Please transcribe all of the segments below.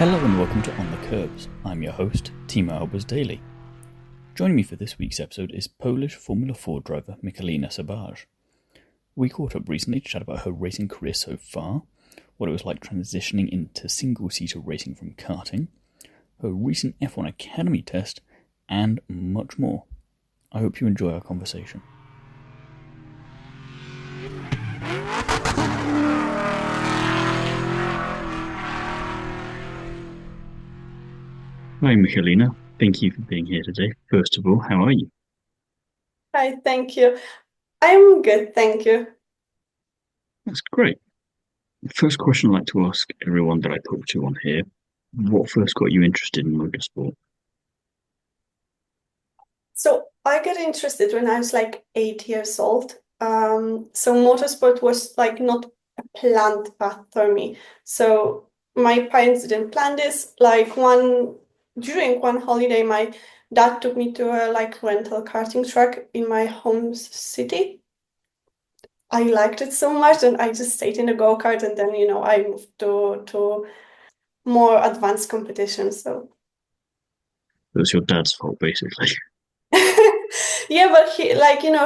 Hello and welcome to On the Kerbs. I'm your host, Thiemo Daily. Joining me for this week's episode is Polish Formula 4 driver Michalina Sabaj. We caught up recently to chat about her racing career so far, what it was like transitioning into single-seater racing from karting, her recent F1 Academy test, and much more. I hope you enjoy our conversation. Hi Michalina, thank you for being here today. First of all, how are you? Hi, thank you. I'm good, thank you. That's great. The first question I like to ask everyone that I talk to on here, what first got you interested in motorsport? So I got interested when I was like 8 years old. So motorsport was like not a planned path for me. So my parents didn't plan this. During one holiday, my dad took me to a like rental karting track in my home city. I liked it so much, and I just stayed in a go-kart, and then I moved to more advanced competitions. So. It was your dad's fault, basically. Yeah, but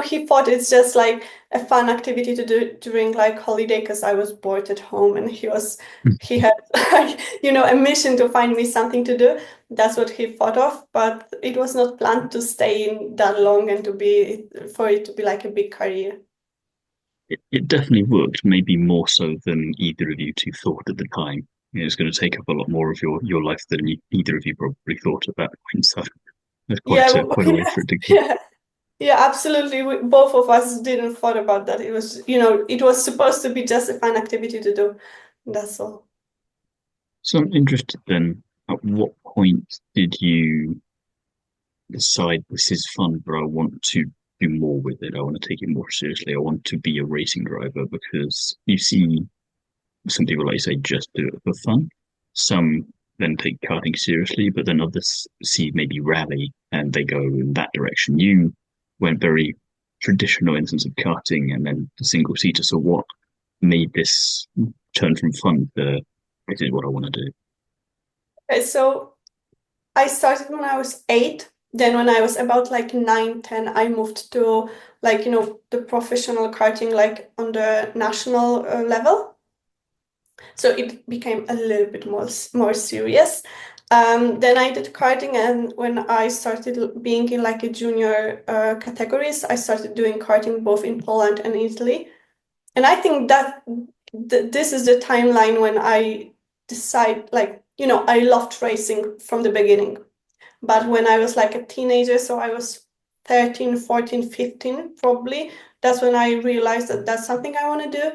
he thought it's just like a fun activity to do during like holiday because I was bored at home and he had like, a mission to find me something to do. That's what he thought of, but it was not planned to stay in that long and for it to be like a big career. It definitely worked, maybe more so than either of you two thought at the time. It was going to take up a lot more of your life than either of you probably thought at that point, so there's Yeah, quite a way for it to go. yeah, yeah, absolutely. Both of us didn't thought about that. It was supposed to be just a fun activity to do. That's all. So I'm interested then, at what point did you decide this is fun, but I want to do more with it? I want to take it more seriously. I want to be a racing driver because you see some people, like you say, just do it for fun. Some then take karting seriously, but then others see maybe rally and they go in that direction. You went very traditional in the sense of karting and then the single seater. So what made this turn from fun to this is what I want to do? Okay, so I started when I was 8. Then when I was about like 9, 10, I moved to like, the professional karting like on the national level. So it became a little bit more serious. Then I did karting, and when I started being in like a junior categories, I started doing karting both in Poland and Italy. And I think that this is the timeline when I decide like, I loved racing from the beginning. But when I was like a teenager, so I was 13, 14, 15, probably, that's when I realized that that's something I want to do.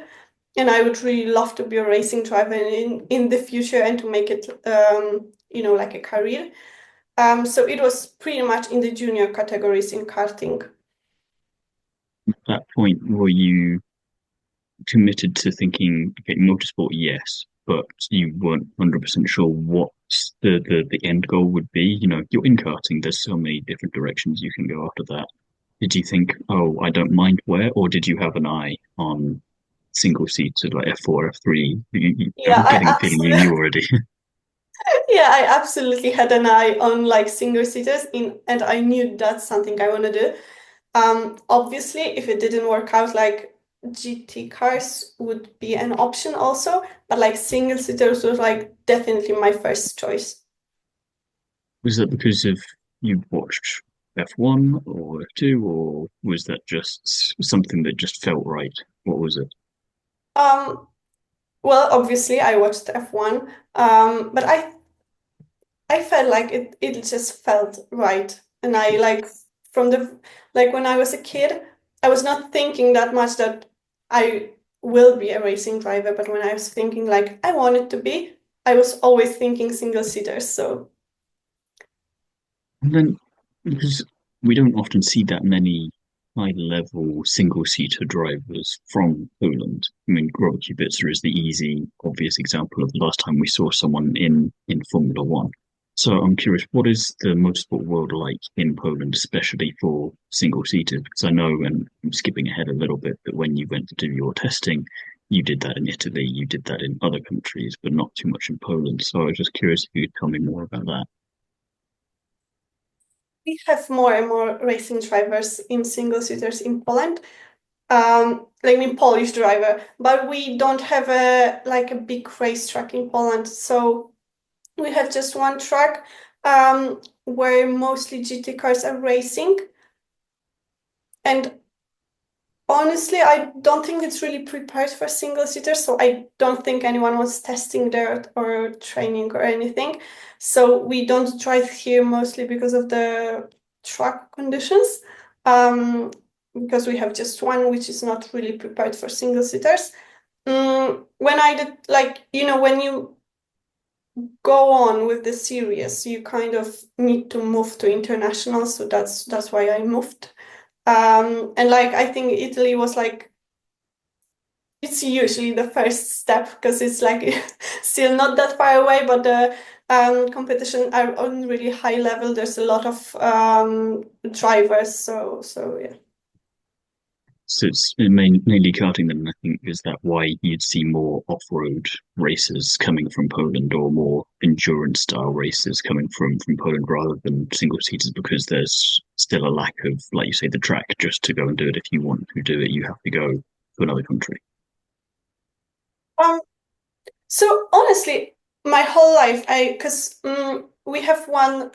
And I would really love to be a racing driver in the future and to make it, like a career. So it was pretty much in the junior categories in karting. At that point, were you committed to thinking, okay, motorsport, yes, but you weren't 100% sure what the end goal would be? You know, you're in karting, there's so many different directions you can go after that. Did you think, oh, I don't mind where, or did you have an eye on single seats like F4, F3? Yeah, I'm I getting a feeling you absolutely, knew already. yeah, I absolutely had an eye on like single seaters and I knew that's something I want to do. Obviously, if it didn't work out, like GT cars would be an option also, but like single seaters was like definitely my first choice. Was that because of you watched F1 or F2, or was that just something that just felt right? What was it? Um, well, obviously I watched F1, but I felt like it just felt right. And I like from the like when I was a kid, I was not thinking that much that I will be a racing driver, but when I was thinking like I wanted to be, I was always thinking single seaters. So And then, because we don't often see that many high-level single-seater drivers from Poland. I mean, Robert Kubica is the easy, obvious example of the last time we saw someone in Formula One. So I'm curious, what is the motorsport world like in Poland, especially for single-seaters? Because I know, and I'm skipping ahead a little bit, that when you went to do your testing, you did that in Italy, you did that in other countries, but not too much in Poland. So I was just curious if you could tell me more about that. We have more and more racing drivers in single seaters in Poland. Like I mean Polish driver, but we don't have a big racetrack in Poland. So we have just one track where mostly GT cars are racing. And honestly, I don't think it's really prepared for single seaters, so I don't think anyone was testing there or training or anything. So we don't drive here mostly because of the track conditions, because we have just one which is not really prepared for single seaters. When I did, when you go on with the series, you kind of need to move to international, so that's why I moved. And I think Italy was it's usually the first step because it's still not that far away, but the competition are on really high level. There's a lot of drivers, so yeah. So it's mainly karting then, I think. Is that why you'd see more off-road races coming from Poland or more endurance style races coming from Poland rather than single seaters because there's still a lack of, like you say, the track just to go and do it. If you want to do it, you have to go to another country. Um, so honestly, my whole life, because we have one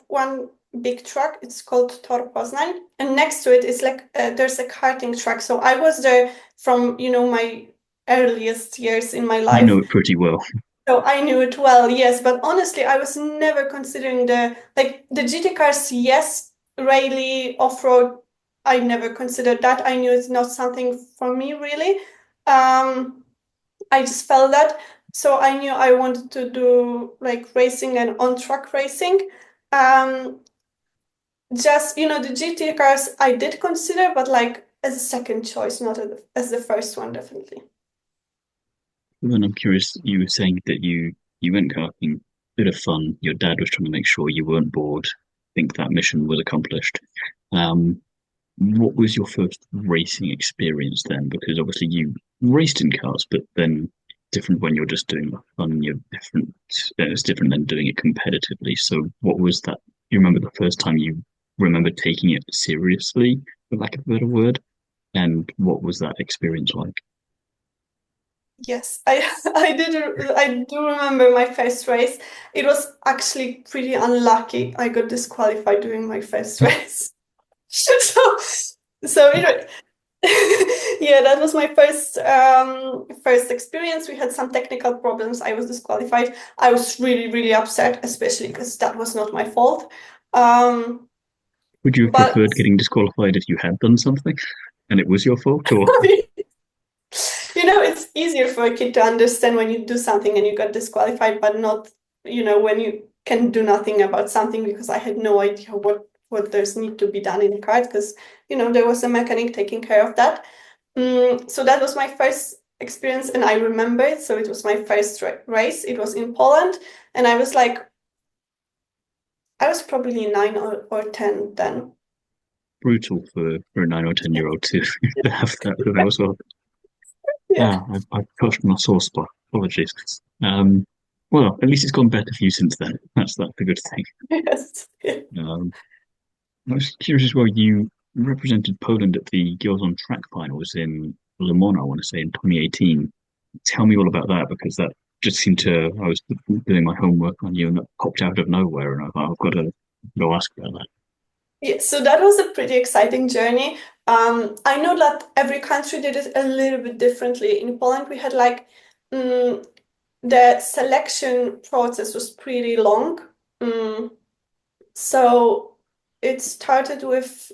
big track. It's called Tor Poznań, and next to it is there's a karting track. So I was there from my earliest years in my You know life. it pretty well. So I knew it well, yes, but honestly, I was never considering the GT cars, yes, rally, off-road. I never considered that. I knew it's not something for me really. I just felt that. So I knew I wanted to do racing and on-track racing. Um, just the GT cars I did consider, but as a second choice, not as the first one, definitely. Then I'm curious, you were saying that you went karting, bit of fun. Your dad was trying to make sure you weren't bored. I think that mission was accomplished. Um, what was your first racing experience then? Because obviously you raced in cars, but then different when you're just doing it for fun. You're different. It's different than doing it competitively. So what was that? You remember the first time you remember taking it seriously, for lack of a better word, and what was that experience like? Yes, I do remember my first race. It was actually pretty unlucky. I got disqualified during my first race. So so yeah, that was my first experience. We had some technical problems. I was disqualified. I was really, really upset, especially because that was not my fault. Um, Would you have but preferred getting disqualified if you had done something and it was your fault, or it's easier for a kid to understand when you do something and you got disqualified, but not, when you can do nothing about something because I had no idea what there's need to be done in the car because, there was a mechanic taking care of that. So that was my first experience and I remember it. So it was my first race. It was in Poland and I was probably 9 or 10 then. brutal for a 9 or 10 year old to have that was well. Yeah. Yeah, I've touched my sore spot. Apologies. Um, well, at least it's gone better for you since then. That's a good thing. Yes. Um, I was curious as well. You represented Poland at the Girls on Track finals in Le Mans, I want to say, in 2018. Tell me all about that because that just seemed to. I was doing my homework on you and that popped out of nowhere, and I thought I've got to go ask about that. Yeah, so that was a pretty exciting journey. I know that every country did it a little bit differently. In Poland, we had mm, the selection process was pretty long. Mm, so it started with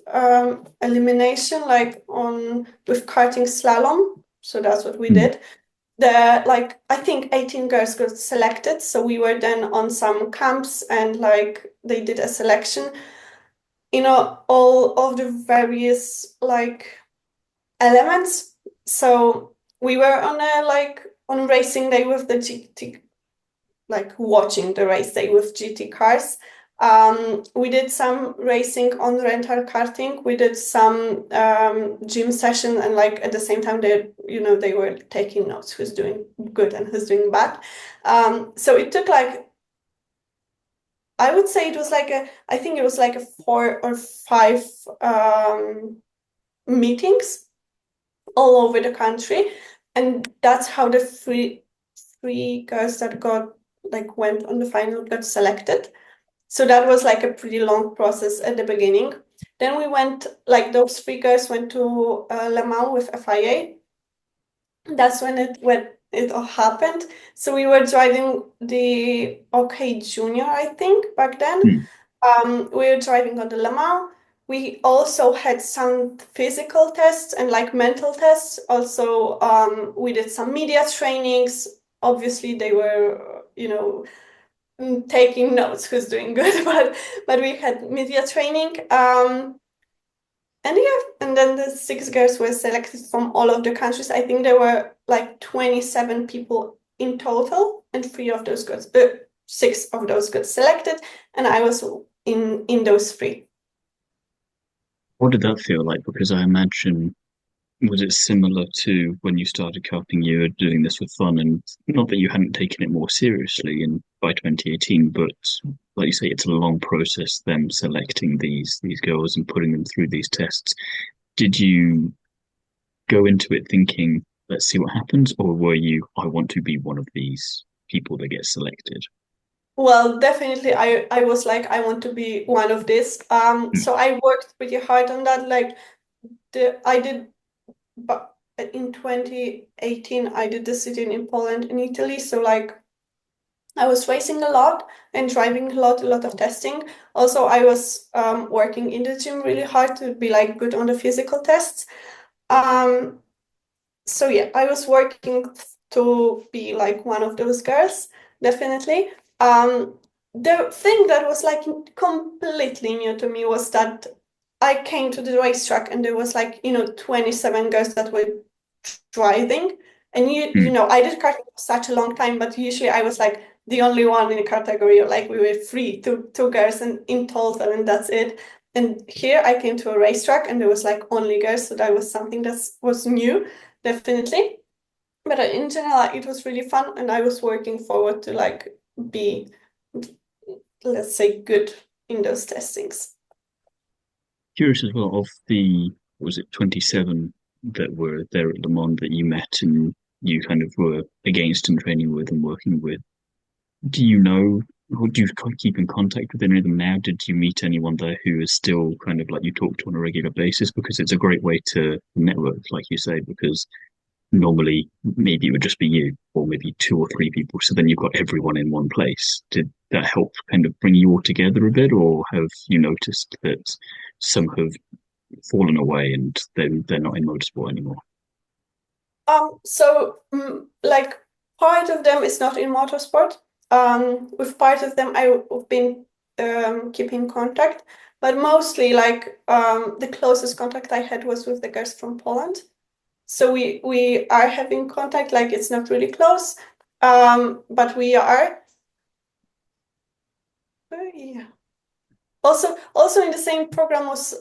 elimination, with karting slalom. So that's what we Hmm. did. I think 18 girls got selected. So we were then on some camps and they did a selection all of the various elements. So we were on on racing day with the GT, watching the race day with GT cars. We did some racing on rental karting. We did some gym session, and like at the same time, they were taking notes who's doing good and who's doing bad. So it took like, I would say it was like I think it was like a 4 or 5 meetings all over the country, and that's how the three girls that went on the final got selected. So that was like a pretty long process at the beginning. Then we went, like those 3 girls went to Le Mans with FIA. That's when it all happened. So we were driving the OK Junior, I think, back then. Hmm. We were driving on the Le Mans. We also had some physical tests and like mental tests. Also, we did some media trainings. Obviously, they were, taking notes who's doing good, but we had media training. And yeah, and then the 6 girls were selected from all of the countries. I think there were like 27 people in total, and 6 of those got selected, and I was in those 3. What did that feel like? Because I imagine, was it similar to when you started karting, you were doing this for fun, and not that you hadn't taken it more seriously in by 2018, but like you say, it's a long process, them selecting these girls and putting them through these tests. Did you go into it thinking, let's see what happens, or were you, I want to be one of these people that get selected? Well, definitely, I was like, I want to be one of this. Hmm. So I worked pretty hard on that. Like I did, but in 2018, I did the city in Poland and Italy. So like I was racing a lot and driving a lot of testing. Also, I was working in the gym really hard to be like good on the physical tests. Um, so yeah, I was working to be like one of those girls, definitely. Um, the thing that was like completely new to me was that I came to the racetrack and there was like, 27 girls that were driving. And Hmm. I did karting for such a long time, but usually I was like the only one in the category, or like we were three, two girls and in total, and that's it. And here I came to a racetrack and there was like only girls, so that was something that was new, definitely. But in general, it was really fun, and I was working forward to like be, let's say, good in those testings. Curious as well of the, was it 27 that were there at Le Mans that you met and you kind of were against and training with and working with? Do you know, or do you keep in contact with any of them now? Did you meet anyone there who is still kind of like you talk to on a regular basis? Because it's a great way to network, like you say, because normally maybe it would just be you or maybe 2 or 3 people. So then you've got everyone in one place. Did that help kind of bring you all together a bit, or have you noticed that some have fallen away and they're not in motorsport anymore? So like part of them is not in motorsport. With part of them I've been keeping contact, but mostly like the closest contact I had was with the girls from Poland. So we are having contact, like it's not really close, but we are. Yeah. Also in the same program was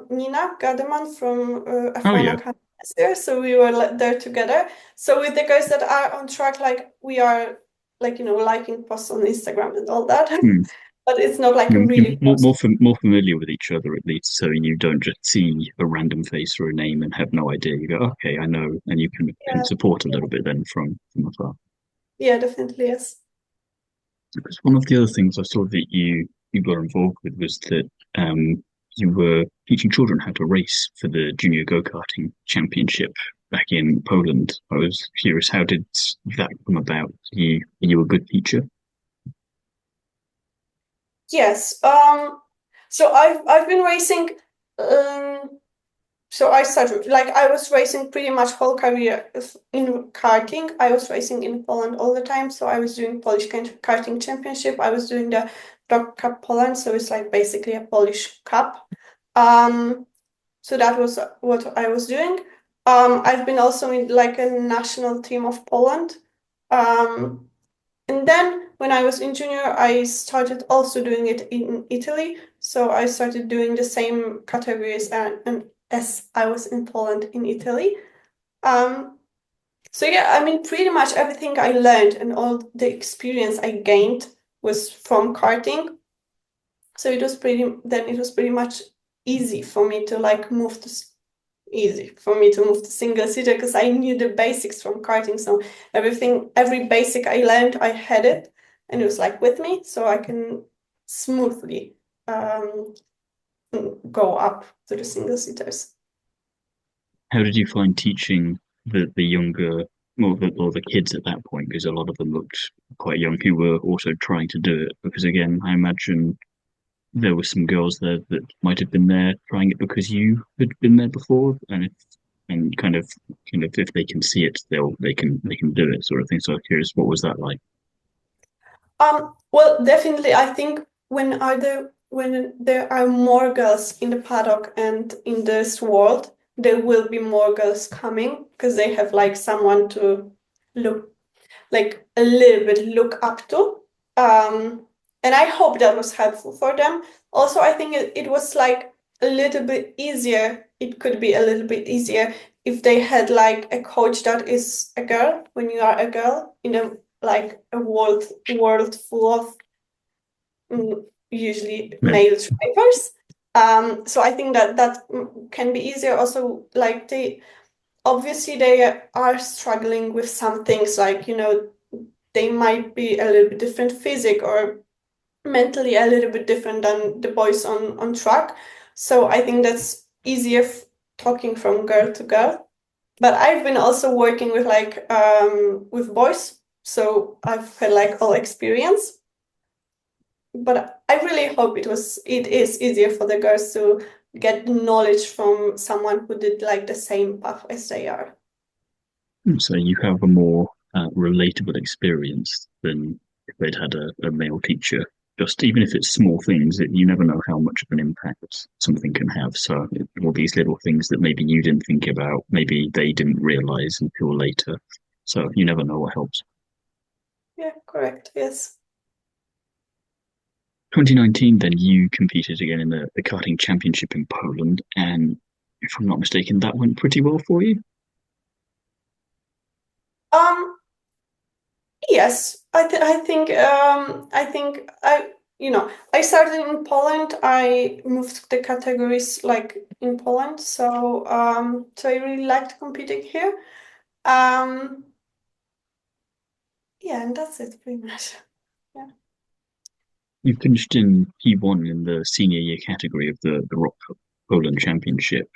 Nina Gademan from Oh F1 yeah. Academy this year, so we were there together. So with the guys that are on track, like we are like liking posts on Instagram and all that, Hmm. but it's not like a You're really close. more familiar with each other at least, so you don't just see a random face or a name and have no idea. You go, okay, I know, and you can Yeah, support a yeah, little bit then from afar. yeah, definitely yes. Because one of the other things I saw that you got involved with was that you were teaching children how to race for the junior go-karting championship back in Poland. I was curious, how did that come about? You a good teacher? Yes. So I've been racing. Um, So I started like I was racing pretty much whole career in karting. I was racing in Poland all the time. So I was doing Polish karting championship. I was doing the Dog Cup Poland. So it's like basically a Polish cup. Um, so that was what I was doing. I've been also in like a national team of Poland. Um, And then when I was in junior, I started also doing it in Italy. So I started doing the same categories and as I was in Poland in Italy. Um, so yeah, I mean, pretty much everything I learned and all the experience I gained was from karting. So it was pretty much easy for me to like move to easy for me to move to single seater because I knew the basics from karting. So every basic I learned, I had it, and it was like with me, so I can smoothly um, go up to the single seaters. How did you find teaching the younger or the kids at that point? Because a lot of them looked quite young who were also trying to do it. Because again, I imagine there were some girls there that might have been there trying it because you had been there before, and if and kind of if they can see it, they can do it sort of thing. So I'm curious, what was that like? Well, definitely, I think when there are more girls in the paddock and in this world, there will be more girls coming because they have like someone to look like a little bit look up to. And I hope that was helpful for them. Also, I think it was like a little bit easier. It could be a little bit easier if they had like a coach that is a girl when you are a girl in a like a world full of usually Yeah. male drivers. So I think that can be easier. Also, like they are struggling with some things like they might be a little bit different physic or mentally a little bit different than the boys on track. So I think that's easier talking from girl to girl. But I've been also working with like with boys, so I've had like all experience. But I really hope it is easier for the girls to get knowledge from someone who did like the same path as they are. So you have a more relatable experience than if they'd had a male teacher. Just even if it's small things, you never know how much of an impact something can have. So all these little things that maybe you didn't think about, maybe they didn't realize until later. So you never know what helps. Yeah, correct. Yes. 2019, then you competed again in the Karting Championship in Poland, and if I'm not mistaken, that went pretty well for you. Um, Yes, I think I started in Poland. I moved the categories like in Poland, so I really liked competing here. Um yeah, and that's it pretty much. Yeah. You finished in P1 in the senior year category of the Rock Poland Championship.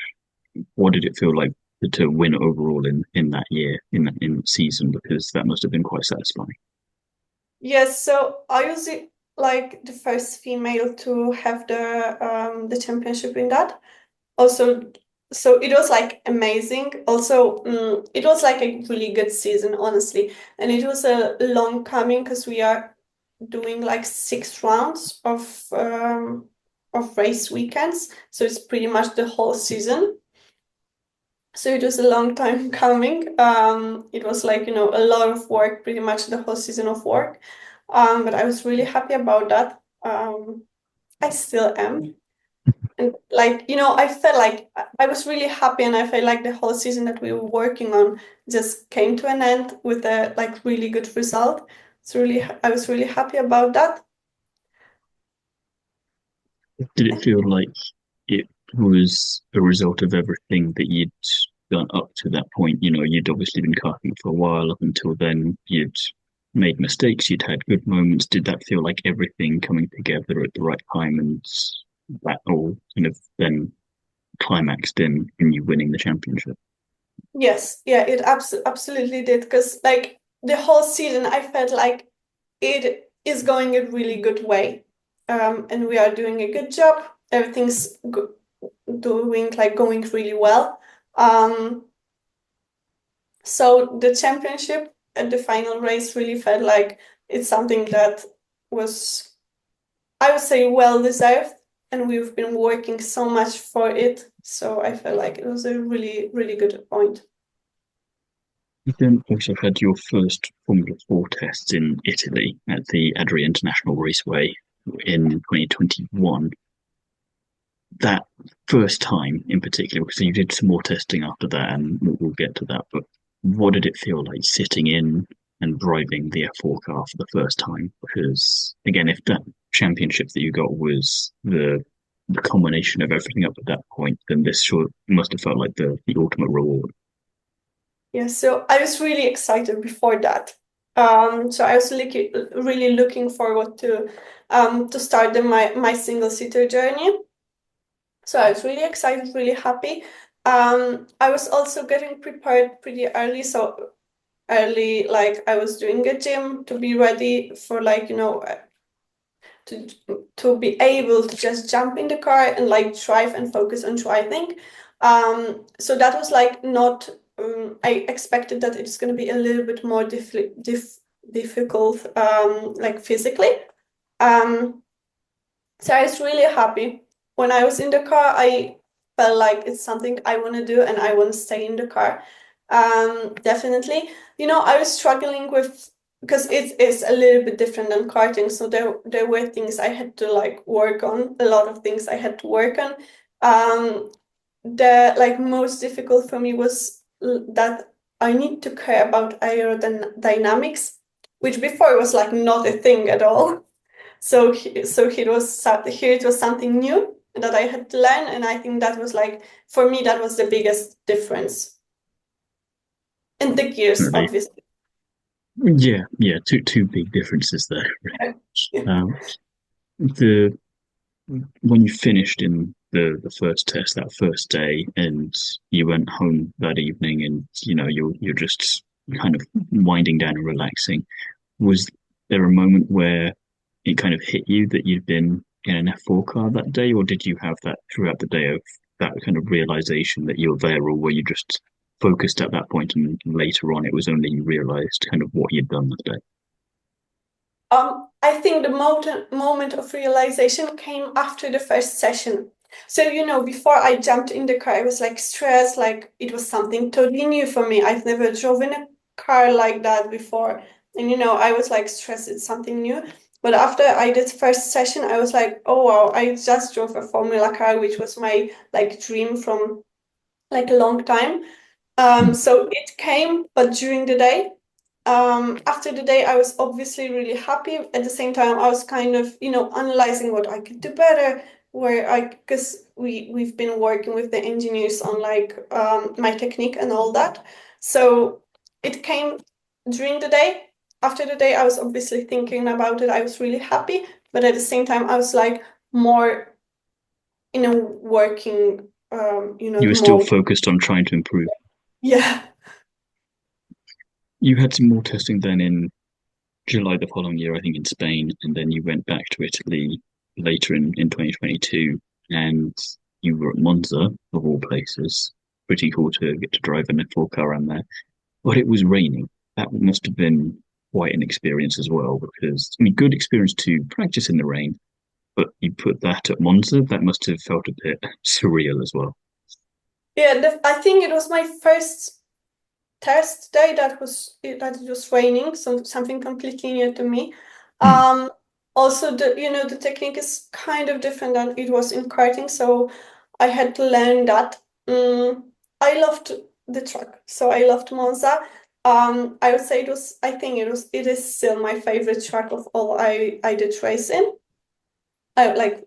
What did it feel like to win overall in that year, in that season? Because that must have been quite satisfying. Yes, so I was like the first female to have the championship in that. Also, so it was like amazing. Also, it was like a really good season, honestly. And it was a long coming because we are doing like 6 rounds of race weekends. So it's pretty much the whole season. So it was a long time coming. It was like, a lot of work, pretty much the whole season of work. But I was really happy about that. I still am. And like, I felt like I was really happy and I felt like the whole season that we were working on just came to an end with a like really good result. I was really happy about that. Did it feel like it was a result of everything that you'd done up to that point? You know, you'd obviously been karting for a while. Up until then, you'd made mistakes, you'd had good moments. Did that feel like everything coming together at the right time and that all kind of then climaxed in you winning the championship? Yes, yeah, it absolutely did. Because like the whole season, I felt like it is going a really good way. And we are doing a good job. Everything's going really well. Um, So the championship and the final race really felt like it's something that was, I would say, well deserved, and we've been working so much for it. So I felt like it was a really, really good point. You then also had your first Formula 4 tests in Italy at the Adria International Raceway in 2021. That first time in particular, because you did some more testing after that, and we'll get to that, but what did it feel like sitting in and driving the F4 car for the first time? Because again, if that championship that you got was the culmination of everything up at that point, then this sure must have felt like the ultimate reward. Yeah, so I was really excited before that. So I was really looking forward to start my single seater journey. So I was really excited, really happy. I was also getting prepared pretty early, so early, like I was doing a gym to be ready for like, to be able to just jump in the car and like drive and focus on driving. So that was like not. I expected that it's going to be a little bit more difficult, like physically. Um, so I was really happy. When I was in the car, I felt like it's something I want to do and I want to stay in the car. Definitely. I was struggling with because it is a little bit different than karting. So there were things I had to like work on, a lot of things I had to work on. The like most difficult for me was that I need to care about aerodynamics, which before was like not a thing at all. So here it was something new that I had to learn, and I think that was like for me that was the biggest difference. And the gears, Definitely. obviously. Yeah, yeah, two big differences there. Yeah. Um, the when you finished in the first test that first day, and you went home that evening, and you're just kind of winding down and relaxing. Was there a moment where it kind of hit you that you'd been in an F4 car that day, or did you have that throughout the day of that kind of realization that you're there, or were you just focused at that point and later on it was only you realized kind of what you'd done that day? I think the moment of realization came after the first session. So, before I jumped in the car, I was like stressed, like it was something totally new for me. I've never driven a car like that before. And, I was like stressed, it's something new. But after I did first session, I was like, oh wow, I just drove a Formula car, which was my like dream from like a long time. Hmm. So it came, but during the day. After the day, I was obviously really happy. At the same time, I was kind of, analyzing what I could do better, because we've been working with the engineers on like my technique and all that. So it came during the day. After the day, I was obviously thinking about it. I was really happy, but at the same time, I was like more in a working, You were still mode. focused on trying to improve. Yeah. You had some more testing then in July the following year, I think in Spain, and then you went back to Italy later in 2022, and you were at Monza, of all places. Pretty cool to get to drive an F4 car around there. But it was raining. That must have been quite an experience as well, because, I mean, good experience to practice in the rain, but you put that at Monza, that must have felt a bit surreal as well. Yeah, I think it was my first test day that it was raining, so something completely new to me. Hmm. Um, Also the technique is kind of different than it was in karting, so I had to learn that. I loved the track, so I loved Monza. I would say it is still my favorite track of all I did race in. I like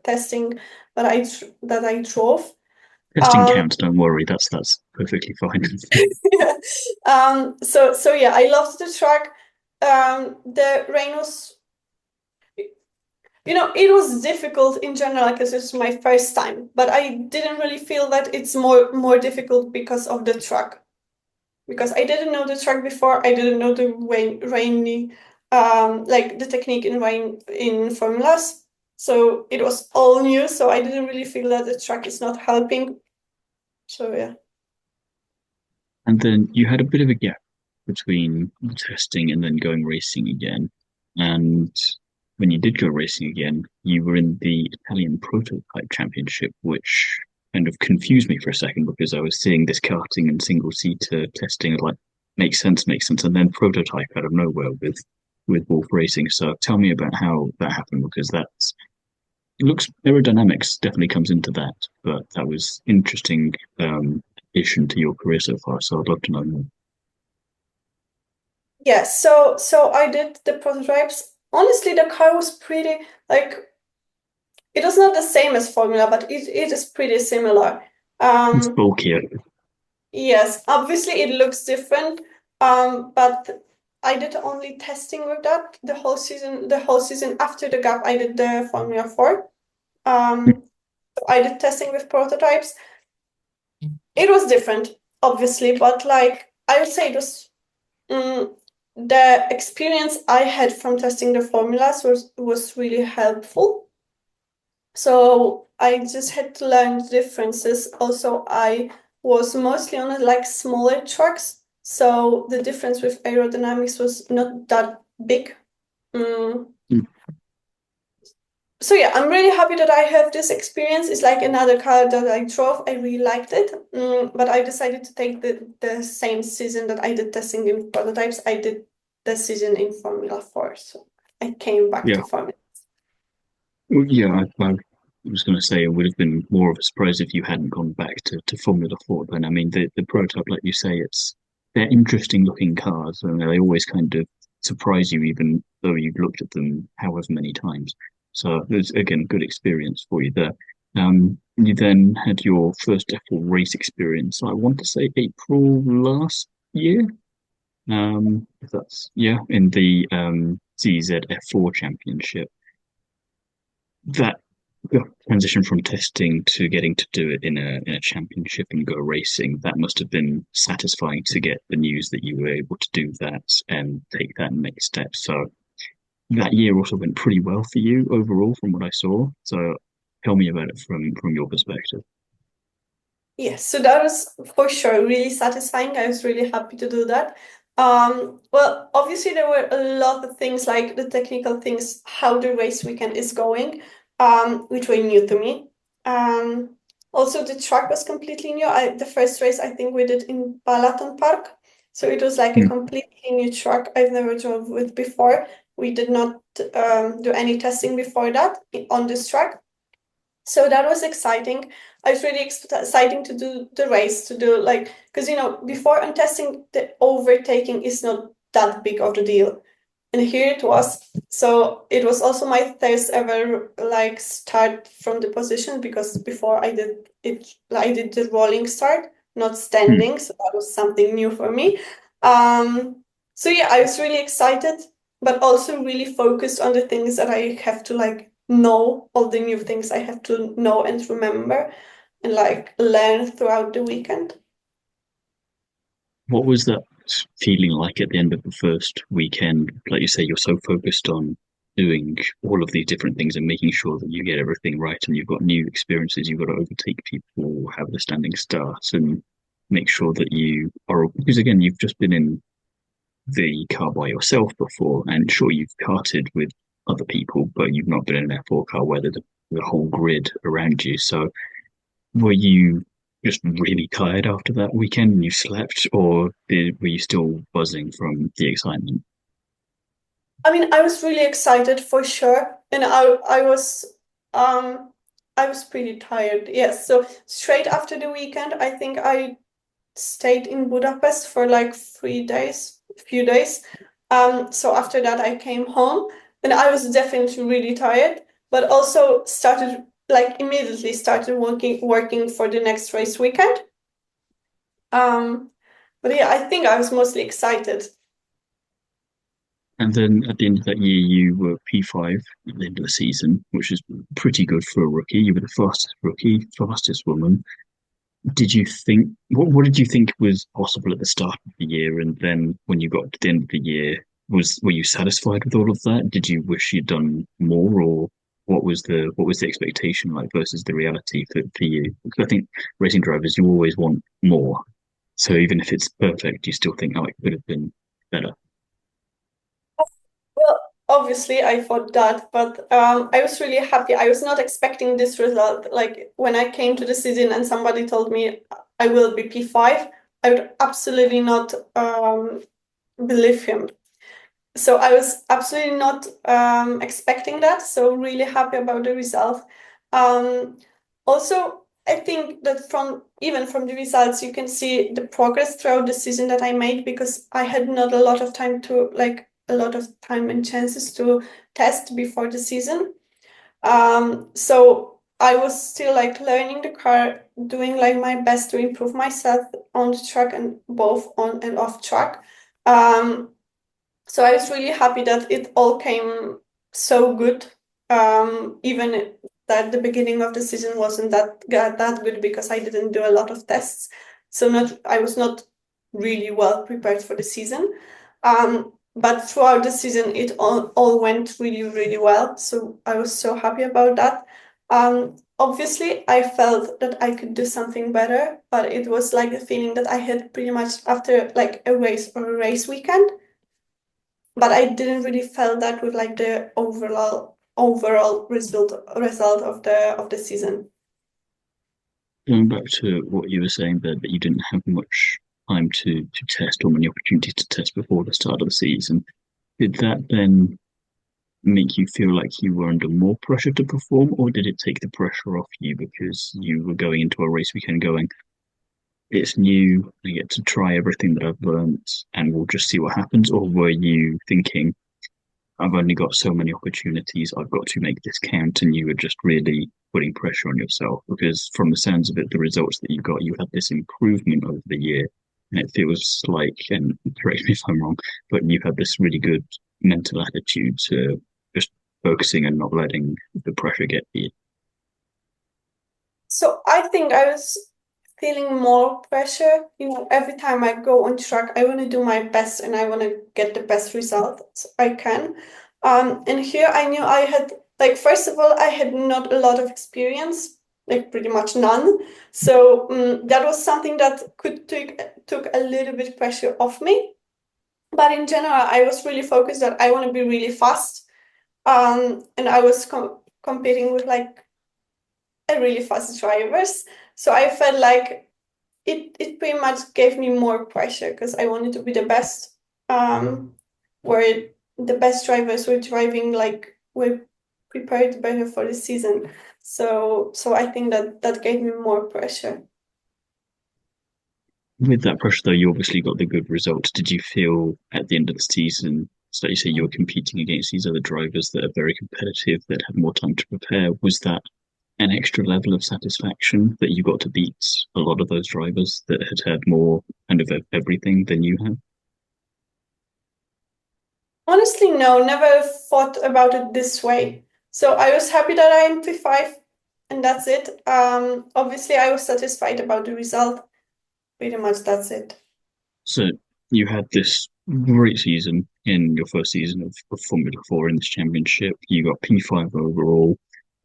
testing that I drove. Testing Um, counts, don't worry, that's perfectly fine. yeah. So yeah, I loved the track. The rain was, it was difficult in general because it's my first time, but I didn't really feel that it's more difficult because of the track. Because I didn't know the track before, I didn't know the rainy, like the technique in rain in formulas. So it was all new, so I didn't really feel that the track is not helping. So yeah. And then you had a bit of a gap between testing and then going racing again. And when you did go racing again, you were in the Italian Prototype Championship, which kind of confused me for a second because I was seeing this karting and single seater testing like makes sense, and then prototype out of nowhere with Wolf Racing. So tell me about how that happened because that's it looks aerodynamics definitely comes into that, but that was interesting addition to your career so far. So I'd love to know more. Yeah, so I did the prototypes. Honestly, the car was pretty like it was not the same as Formula, but it is pretty similar. It's Um, bulkier. yes, obviously it looks different. But I did only testing with that the whole season. The whole season after the gap, I did the Formula 4. I did testing with prototypes. It was different, obviously, but like I would say it was the experience I had from testing the formulas was really helpful. So I just had to learn the differences. Also, I was mostly on like smaller trucks, so the difference with aerodynamics was not that big. Mm. Mm. So yeah, I'm really happy that I have this experience. It's like another car that I drove. I really liked it. But I decided to take the same season that I did testing in prototypes. I did the season in Formula 4. So I came back Yeah, to Formula. well, yeah. I was going to say it would have been more of a surprise if you hadn't gone back to Formula Four. Then I mean, the prototype, like you say, they're interesting looking cars, and they always kind of surprise you, even though you've looked at them however many times. So there's again good experience for you there. You then had your first F1 race experience. I want to say April last year. If that's yeah, in the CZ F4 Championship. That the transition from testing to getting to do it in a championship and go racing, that must have been satisfying to get the news that you were able to do that and take that next step. So that year also went pretty well for you overall from what I saw. So tell me about it from your perspective. Yes, so that was for sure really satisfying. I was really happy to do that. Well, obviously there were a lot of things like the technical things, how the race weekend is going, which were new to me. Also the track was completely new. The first race I think we did in Balaton Park. So it was like a Hmm. completely new track I've never drove with before. We did not do any testing before that on this track. So that was exciting. I was really exciting to do the race, to do like, because before on testing, the overtaking is not that big of the deal. And here it was. So it was also my first ever like start from the position because before I did the rolling start, not Hmm. standing. So that was something new for me. Um, so yeah, I was really excited, but also really focused on the things that I have to like know, all the new things I have to know and remember and like learn throughout the weekend. What was that feeling like at the end of the first weekend? Like you say, you're so focused on doing all of these different things and making sure that you get everything right and you've got new experiences, you've got to overtake people, have the standing starts and make sure that you are because again, you've just been in the car by yourself before and sure you've karted with other people, but you've not been in an F4 car where the whole grid around you. So were you just really tired after that weekend and you slept, or were you still buzzing from the excitement? I mean, I was really excited for sure, and um I was pretty tired. Yes, so straight after the weekend, I think I stayed in Budapest for like 3 days, a few days. So after that, I came home, and I was definitely really tired, but also started like immediately started working for the next race weekend. Um, but yeah, I think I was mostly excited. And then at the end of that year, you were P5 at the end of the season, which is pretty good for a rookie. You were the fastest rookie, fastest woman. Did you think what did you think was possible at the start of the year, and then when you got to the end of the year, were you satisfied with all of that? Did you wish you'd done more, or what was the expectation like versus the reality for you? Because I think racing drivers you always want more. So even if it's perfect, you still think, oh, it could have been better. Well, obviously I thought that, but I was really happy. I was not expecting this result. Like when I came to the season and somebody told me I will be P5, I would absolutely not believe him. So I was absolutely not expecting that. So really happy about the result. Um, Also, I think that from even from the results, you can see the progress throughout the season that I made because I had not a lot of time to like a lot of time and chances to test before the season. So I was still like learning the car, doing like my best to improve myself on the track and both on and off track. Um, so I was really happy that it all came so good. Even that the beginning of the season wasn't that good because I didn't do a lot of tests. So not I was not really well prepared for the season. But throughout the season it all went really, really well. So I was so happy about that. Obviously I felt that I could do something better, but it was like a feeling that I had pretty much after like a race or a race weekend, but I didn't really feel that with like the overall result of the season. Going back to what you were saying there, that you didn't have much time to test or many opportunities to test before the start of the season, did that then make you feel like you were under more pressure to perform, or did it take the pressure off you because you were going into a race weekend going, it's new, I get to try everything that I've learned and we'll just see what happens? Or were you thinking, I've only got so many opportunities, I've got to make this count, and you were just really putting pressure on yourself? Because from the sounds of it, the results that you got, you had this improvement over the year. And it feels like, and correct me if I'm wrong, but you had this really good mental attitude to just focusing and not letting the pressure get to you. So I think I was feeling more pressure. Every time I go on track, I want to do my best and I want to get the best results I can. And here I knew I had, like, first of all, I had not a lot of experience, like pretty much none. So that was something that could took a little bit pressure off me. But in general, I was really focused that I want to be really fast. And I was competing with like a really fast drivers. So I felt like it pretty much gave me more pressure because I wanted to be the best. Where the best drivers were driving like were prepared better for the season. So I think that gave me more pressure. With that pressure, though, you obviously got the good results. Did you feel at the end of the season, so you say you were competing against these other drivers that are very competitive, that had more time to prepare? Was that an extra level of satisfaction that you got to beat a lot of those drivers that had had more kind of everything than you had? Honestly, no, never thought about it this way. So I was happy that I am P5 and that's it. Obviously I was satisfied about the result. Pretty much that's it. So you had this great season in your first season of Formula 4 in this championship. You got P5 overall.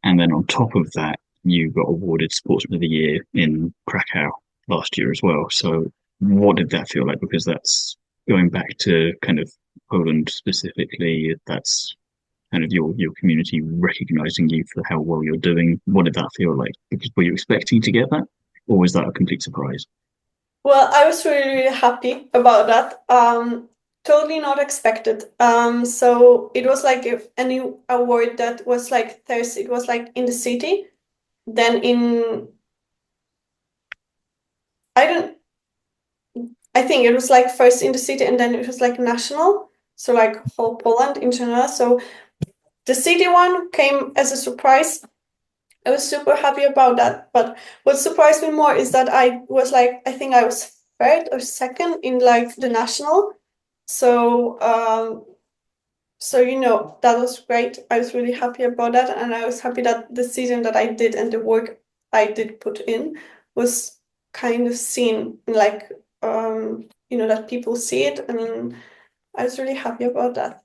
And then on top of that, you got awarded Sportsman of the Year in Krakow last year as well. So what did that feel like? Because that's going back to kind of Poland specifically. That's kind of your community recognizing you for how well you're doing. What did that feel like? Because were you expecting to get that, or was that a complete surprise? Well, I was really, really happy about that. Totally not expected. So it was like if any award that was like Thursday, it was like in the city, then I don't, I think it was like first in the city and then it was like national. So like whole Poland in general. So the city one came as a surprise. I was super happy about that. But what surprised me more is that I was like, I think I was third or second in like the national. So, that was great. I was really happy about that, and I was happy that the season that I did and the work I did put in was kind of seen, like, that people see it, and I was really happy about that.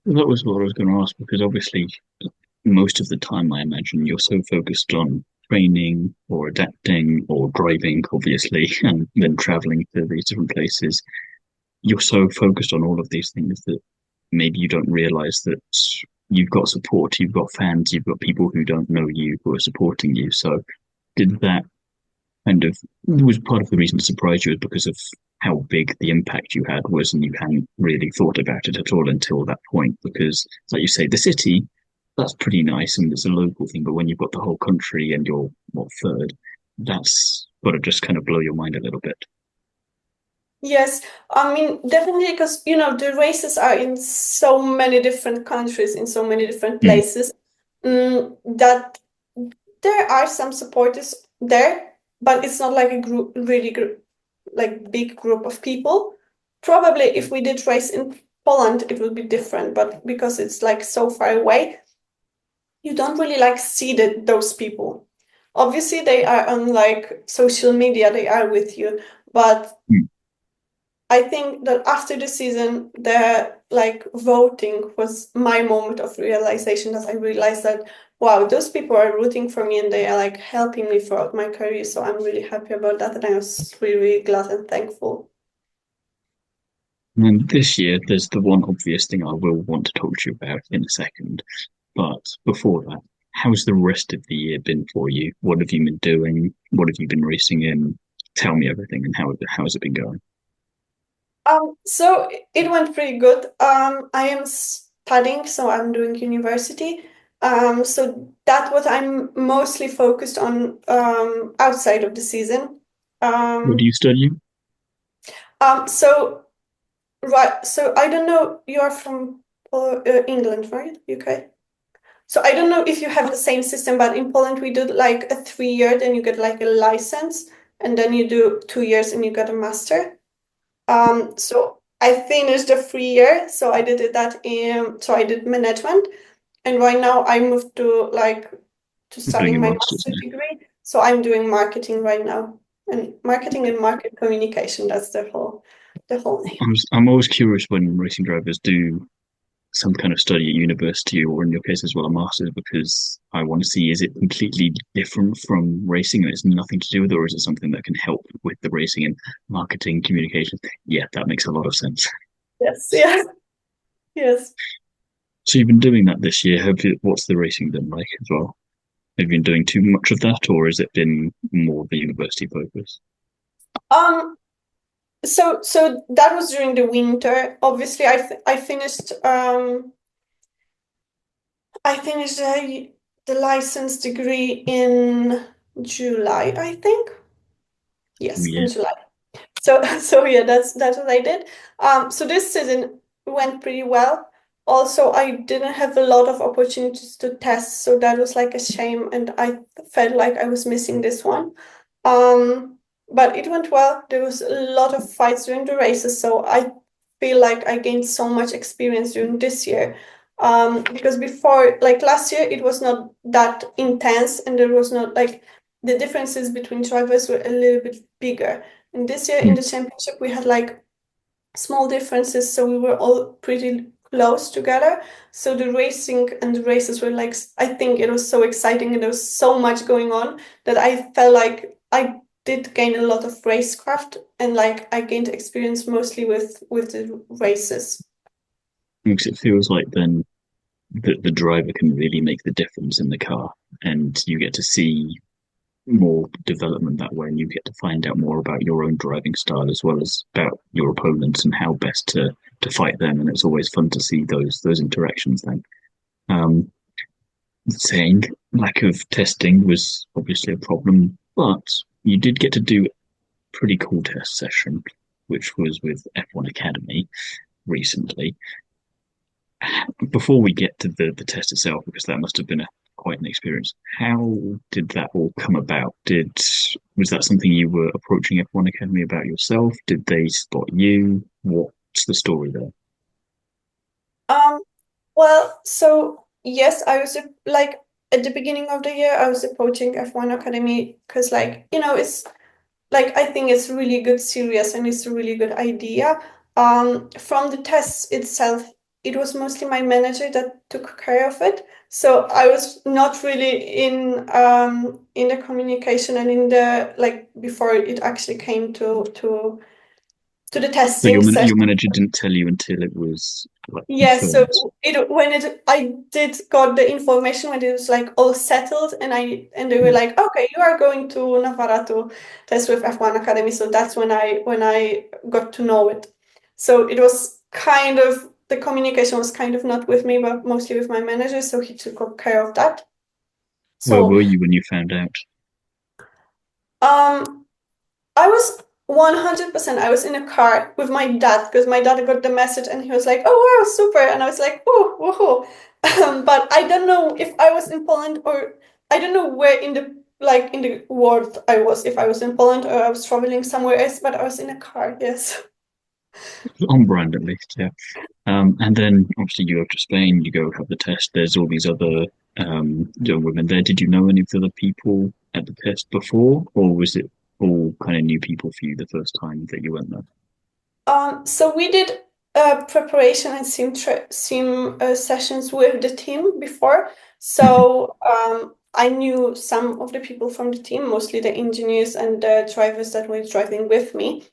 Well, that was what I was going to ask, because obviously most of the time, I imagine you're so focused on training or adapting or driving, obviously, and then traveling to these different places. You're so focused on all of these things that maybe you don't realize that you've got support, you've got fans, you've got people who don't know you who are supporting you. So did that kind of was part of the reason it surprised you is because of how big the impact you had was, and you hadn't really thought about it at all until that point. Because, like you say, the city, that's pretty nice and it's a local thing, but when you've got the whole country and you're what third, that's got to just kind of blow your mind a little bit. Yes, I mean, definitely because, the races are in so many different countries, in so many different Mm, places, that there are some supporters there, but it's not like a group, really like big group of people. Probably if we did race in Poland, it would be different, but because it's like so far away, you don't really like see those people. Obviously, they are on like social media, they are with you, but mm. I think that after the season, the like voting was my moment of realization that I realized that wow, those people are rooting for me and they are like helping me throughout my career. So I'm really happy about that, and I was really, really glad and thankful. And this year, there's the one obvious thing I will want to talk to you about in a second. But before that, how's the rest of the year been for you? What have you been doing? What have you been racing in? Tell me everything and how has it been going? So it went pretty good. I am studying, so I'm doing university. So that's what I'm mostly focused on outside of the season. What are Um, you studying? so right, so I don't know, you're from England, right? UK. So I don't know if you have the same system, but in Poland we do like a 3 year, then you get like a license, and then you do 2 years and you get a master. So I finished the 3 year, so I did it that so I did management, and right now I moved to like to I'm doing studying a my master's master degree. So I'm doing marketing right now, and marketing and market communication. That's the whole name. I'm always curious when racing drivers do some kind of study at university or in your case as well a master's because I want to see is it completely different from racing and it's nothing to do with it, or is it something that can help with the racing and marketing communications? Yeah, that makes a lot of sense. Yes, yes, yes. So you've been doing that this year. What's the racing been like as well? Have you been doing too much of that, or has it been more the university focus? Um, so that was during the winter. Obviously, I finished the license degree in July, I think. Oh, Yes, in yeah, July. So so yeah, that's what I did. So this season went pretty well. Also, I didn't have a lot of opportunities to test, so that was like a shame, and I felt like I was missing this one. But it went well. There was a lot of fights during the races, so I feel like I gained so much experience during this year. Because before, like last year, it was not that intense, and there was not like the differences between drivers were a little bit bigger. And this year in mm. the championship, we had like small differences, so we were all pretty close together. So the racing and the races were like, I think it was so exciting and there was so much going on that I felt like I did gain a lot of racecraft, and like I gained experience mostly with the races. Because it feels like then the driver can really make the difference in the car, and you get to see more development that way, and you get to find out more about your own driving style as well as about your opponents and how best to fight them. And it's always fun to see those interactions. Then, um, saying lack of testing was obviously a problem, but you did get to do a pretty cool test session, which was with F1 Academy recently. Before we get to the test itself, because that must have been quite an experience, how did that all come about? Was that something you were approaching F1 Academy about yourself? Did they spot you? What's the story there? Um, well, so yes, I was like at the beginning of the year, I was approaching F1 Academy because like, it's like I think it's really good serious and it's a really good idea. From the tests itself, it was mostly my manager that took care of it. So I was not really in the communication and in the like before it actually came to to the So testing your session. manager didn't tell you until it was like Yeah, so confirmed. I did got the information when it was like all settled, and they were like, okay, you are going to Navarra to test with F1 Academy. So that's when I got to know it. So it was kind of the communication was kind of not with me, but mostly with my manager. So he took care of that. Where So were you when you found out? um I was 100%. I was in a car with my dad because my dad got the message and he was like, "Oh wow, super!" And I was like, "Oh, woohoo!" But I don't know if I was in Poland or I don't know where in the like in the world I was. If I was in Poland or I was traveling somewhere else, but I was in a car. Yes. On brand at least, yeah. And then obviously you go to Spain, you go have the test. There's all these other young women there. Did you know any of the other people at the test before, or was it all kind of new people for you the first time that you went there? So we did preparation and sim sessions with the team before. Mhm. So I knew some of the people from the team, mostly the engineers and the drivers that were driving with me.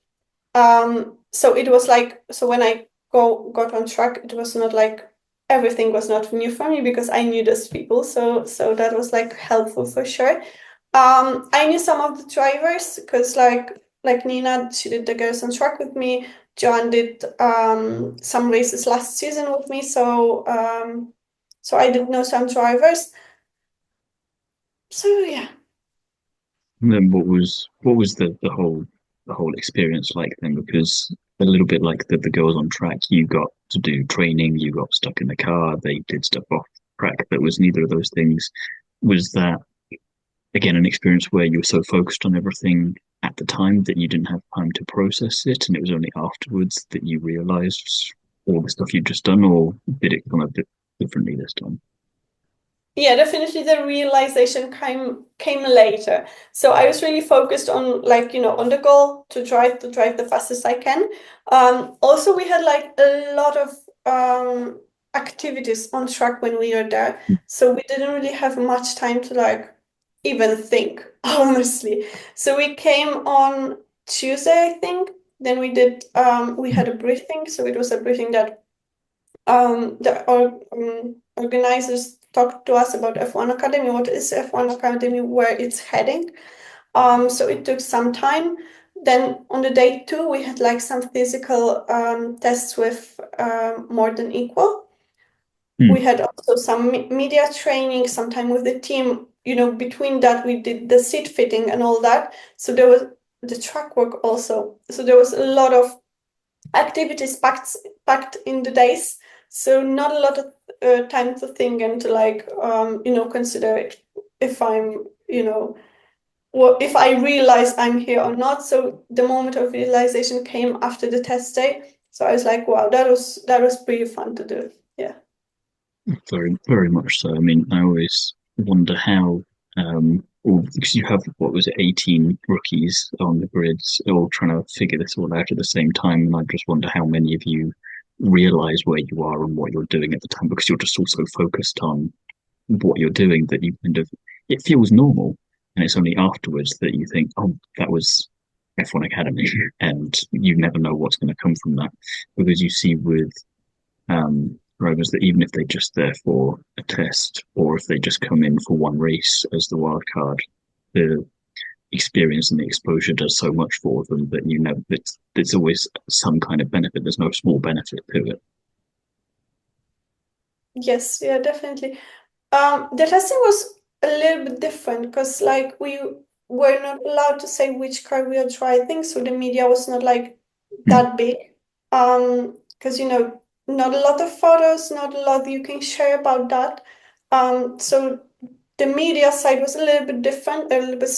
So it was like, so when I got on track, it was not like everything was not new for me because I knew those people. So that was like helpful for sure. I knew some of the drivers because like Nina, she did the girls on track with me. Joan did some races last season with me, so I did know some drivers. So yeah. And then what was the whole experience like then? Because a little bit like the girls on track, you got to do training, you got stuck in the car, they did stuff off track that was neither of those things. Was that again an experience where you were so focused on everything at the time that you didn't have time to process it, and it was only afterwards that you realized all the stuff you'd just done, or did it come a bit differently this time? Yeah, definitely the realization came later. So I was really focused on like, on the goal to drive the fastest I can. Also we had like a lot of activities on track when we were there. So we didn't really have much time to like even think, honestly. So we came on Tuesday, I think. Then we had a briefing. So it was a briefing that the organizers talked to us about F1 Academy, what is F1 Academy, where it's heading. So it took some time. Then on the day two, we had like some physical tests with more than equal. We Mm. had also some media training, some time with the team. Between that, we did the seat fitting and all that. So there was the track work also. So there was a lot of activities packed in the days, so not a lot of time to think and to like consider if I'm what if I realize I'm here or not. So the moment of realization came after the test day. So I was like, wow, that was pretty fun to do. Yeah. Very, very much so. I mean, I always wonder how, or because you have, what was it, 18 rookies on the grids all trying to figure this all out at the same time. And I just wonder how many of you realize where you are and what you're doing at the time because you're just also focused on what you're doing that you kind of, it feels normal. And it's only afterwards that you think, oh, that was F1 Academy. And you never know what's going to come from that because you see with drivers that even if they're just there for a test or if they just come in for one race as the wild card, the experience and the exposure does so much for them that you know that there's always some kind of benefit. There's no small benefit to it. Yes, yeah, definitely. The testing was a little bit different because like we were not allowed to say which car we are driving, so the media was not like Mm. that big. Because not a lot of photos, not a lot you can share about that. So the media side was a little bit different, a little bit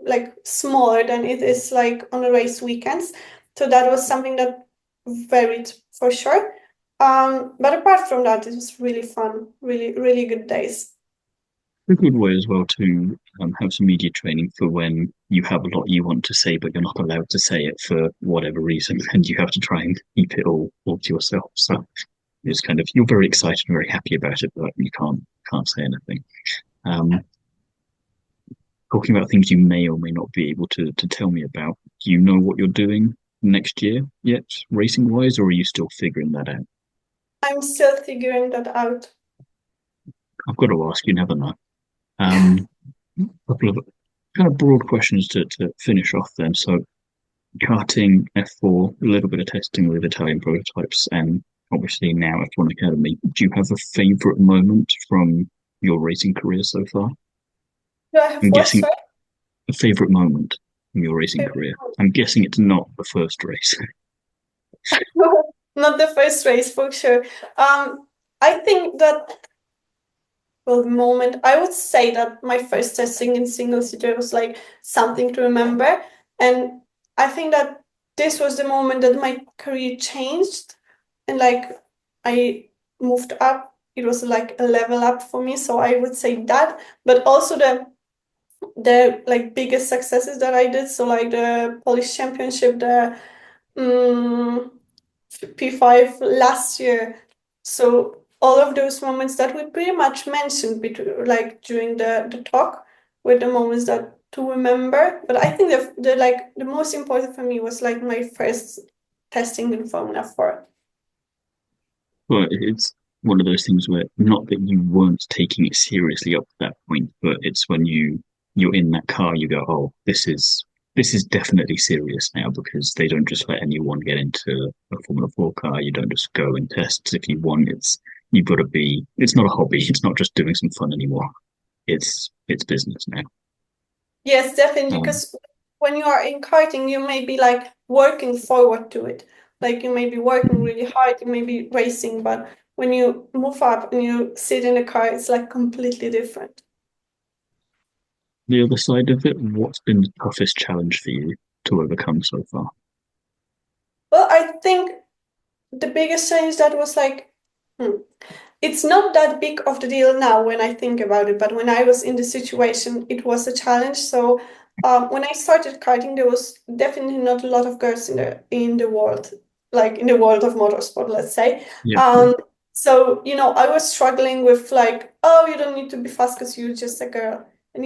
like smaller than it is like on the race weekends. So that was something that varied for sure. But apart from that, it was really fun, really, really good days. A good way as well to have some media training for when you have a lot you want to say, but you're not allowed to say it for whatever reason, and you have to try and keep it all to yourself. So it's kind of you're very excited and very happy about it, but you can't say anything. Um, Talking about things you may or may not be able to tell me about. Do you know what you're doing next year yet, racing wise, or are you still figuring that out? I'm still figuring that out. I've got to ask, you never know. Um, a couple of kind of broad questions to finish off then. So, karting, F4, a little bit of testing with Italian prototypes, and obviously now F1 Academy. Do you have a favourite moment from your racing career so far? Do I have I'm what, guessing sorry? a favourite moment from your racing career. I'm guessing it's not the first race. Not the first race for sure. I think that, well, the moment I would say that my first testing in single seater was like something to remember. And I think that this was the moment that my career changed and like I moved up. It was like a level up for me. So I would say that, but also the like biggest successes that I did. So like the Polish Championship, the um, P5 last year. So all of those moments that we pretty much mentioned between, like during the talk were the moments that to remember. But I think the like the most important for me was like my first testing in Formula 4. But it's one of those things where not that you weren't taking it seriously up to that point, but it's when you're in that car, you go, oh, this is definitely serious now because they don't just let anyone get into a Formula 4 car. You don't just go and test if you want. You've got to be. It's not a hobby. It's not just doing some fun anymore. It's business now. Yes, definitely. Um, Because when you are in karting, you may be like working forward to it. Like you may be working really hard, you may be racing, but when you move up and you sit in a car, it's like completely different. the other side of it, what's been the toughest challenge for you to overcome so far? Well, I think the biggest change that was like, hmm, it's not that big of the deal now when I think about it, but when I was in the situation, it was a challenge. So when I started karting, there was definitely not a lot of girls in the world, like in the world of motorsport, let's say. Yeah, yeah. Um, so I was struggling with like, oh, you don't need to be fast because you're just a girl, and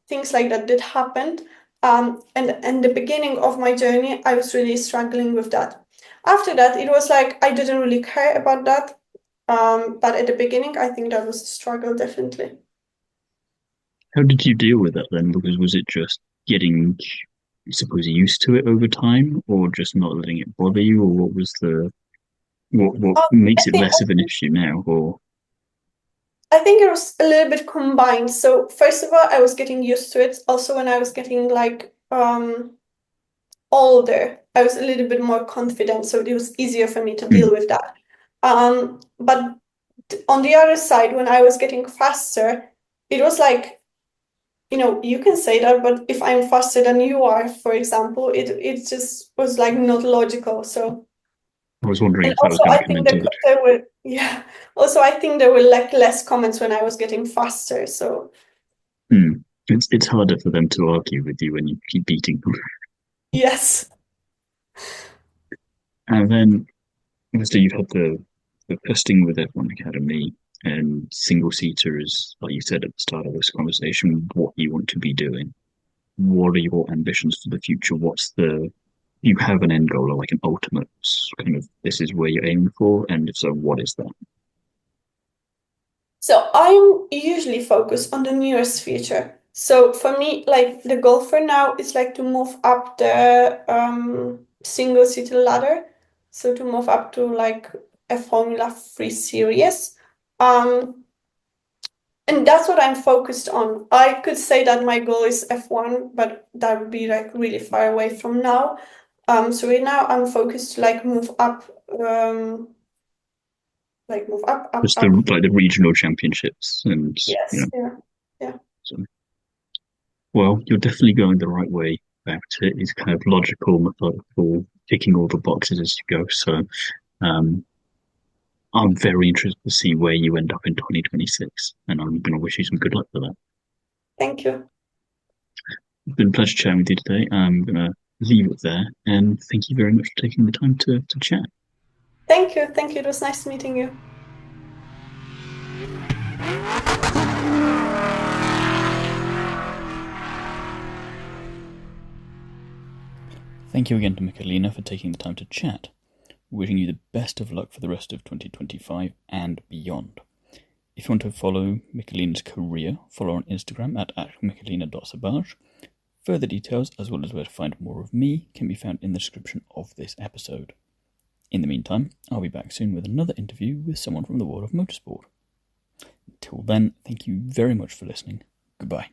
things like that did happen. And the beginning of my journey, I was really struggling with that. After that, it was like I didn't really care about that. But at the beginning, I think that was a struggle, definitely. How did you deal with that then? Because was it just getting, I suppose, used to it over time, or just not letting it bother you, or what was the what I makes it think less of an issue now? Or I think it was a little bit combined. So first of all, I was getting used to it. Also, when I was getting like older, I was a little bit more confident, so it was easier for me to deal hmm, with that. But on the other side, when I was getting faster, it was like, you can say that, but if I'm faster than you are, for example, it just was like not logical. So. I was wondering And if that was also, going I to come think into that it. there were, yeah. Also, I think there were like less comments when I was getting faster. So, Hmm. It's harder for them to argue with you when you keep beating them. yes. And then obviously you've had the testing with F1 Academy and single seaters, like you said at the start of this conversation, what you want to be doing. What are your ambitions for the future? You have an end goal or like an ultimate kind of this is where you're aiming for, and if so, what is that? So, I'm usually focused on the nearest future. So, for me, like the goal for now is like to move up the single seater ladder. So, to move up to like a Formula 3 series. Um, And that's what I'm focused on. I could say that my goal is F1, but that would be like really far away from now. So right now I'm focused to like move up, up, Just the up. like the regional championships, and Yes, yeah, yeah. so, well, you're definitely going the right way about it. It's kind of logical, methodical, ticking all the boxes as you go. So, um, I'm very interested to see where you end up in 2026, and I'm going to wish you some good luck for that. Thank you. It's been a pleasure chatting with you today. I'm going to leave it there, and thank you very much for taking the time to chat. Thank you. Thank you. It was nice meeting you. Thank you again to Michalina for taking the time to chat. Wishing you the best of luck for the rest of 2025 and beyond. If you want to follow Michalina's career, follow her on Instagram at @michalina.sabaj. Further details, as well as where to find more of me, can be found in the description of this episode. In the meantime, I'll be back soon with another interview with someone from the world of motorsport. Until then, thank you very much for listening. Goodbye.